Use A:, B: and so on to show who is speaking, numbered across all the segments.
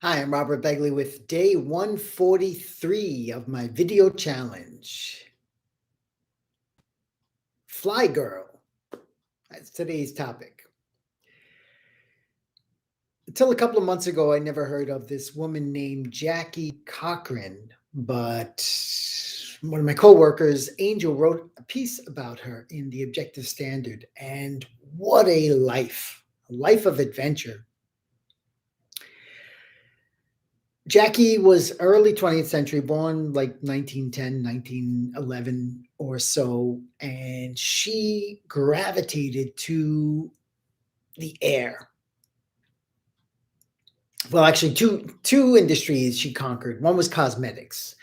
A: Hi, I'm Robert Begley with day 143 of my video challenge. Fly Girl. That's today's topic. Until a couple of months ago, I never heard of this woman named Jackie Cochran, but one of my coworkers, Angel, wrote a piece about her in the Objective Standard, and what a life of adventure. Jackie was early 20th century, born like 1910, 1911 or so, and she gravitated to the air. Well, actually, two industries she conquered. One was cosmetics.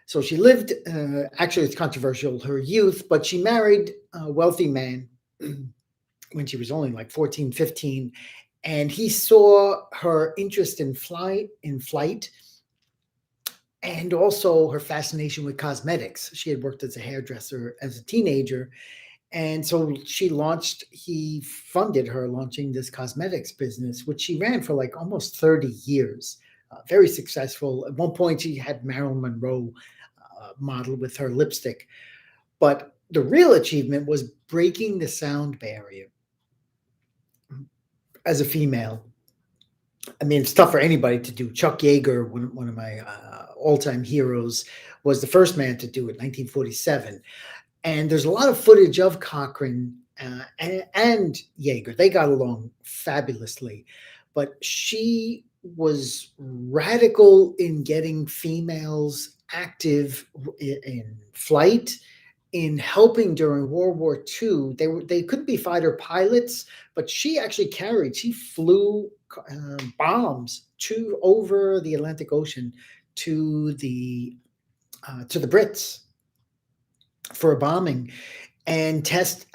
A: So she lived, actually, it's controversial, her youth, but she married a wealthy man when she was only like 14, 15, and he saw her interest in flight and also her fascination with cosmetics. She had worked as a hairdresser as a teenager. And so he funded her launching this cosmetics business, which she ran for like almost 30 years. Very successful. At one point, she had Marilyn Monroe model with her lipstick. But the real achievement was breaking the sound barrier as a female. I mean, it's tough for anybody to do. Chuck Yeager, one of my all-time heroes, was the first man to do it, 1947. And there's a lot of footage of Cochran and Yeager. They got along fabulously, but she was radical in getting females active in flight, in helping during World War II. They couldn't be fighter pilots, but she flew bombs over the Atlantic Ocean to the Brits for a bombing, and test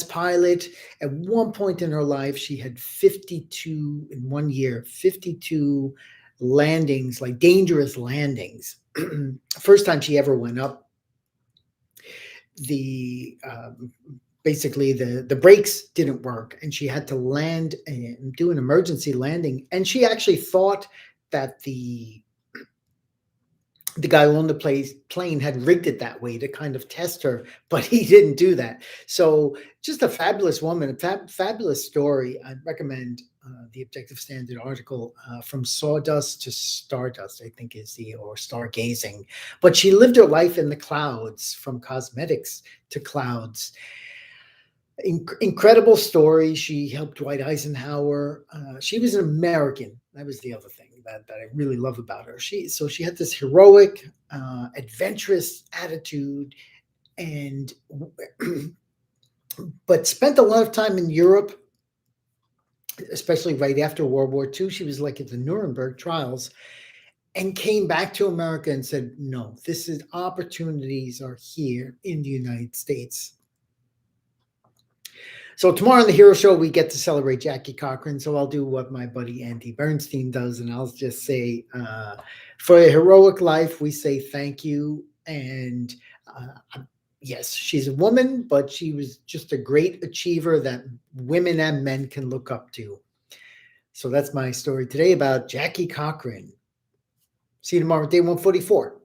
A: pilot. At one point in her life, she had 52 in 1 year, 52 landings, like dangerous landings. First time she ever went up, the basically the brakes didn't work, and she had to land and do an emergency landing. And she actually thought that the guy who owned the plane had rigged it that way to kind of test her, but he didn't do that. So just a fabulous woman, a fabulous story. I'd recommend the Objective Standard article, From Sawdust to Stardust, I think or Stargazing. But she lived her life in the clouds, from cosmetics to clouds. Incredible story. She helped Dwight Eisenhower. She was an American. That was the other thing that I really love about her. She had this heroic, adventurous attitude, and but spent a lot of time in Europe, especially right after World War II. She was like at the Nuremberg trials, and came back to America and said, "No, opportunities are here in the United States." So tomorrow on the Hero Show, we get to celebrate Jackie Cochran. So I'll do what my buddy Andy Bernstein does, and I'll just say, for a heroic life, we say thank you. And yes, she's a woman, but she was just a great achiever that women and men can look up to. So that's my story today about Jackie Cochran. See you tomorrow, day 144.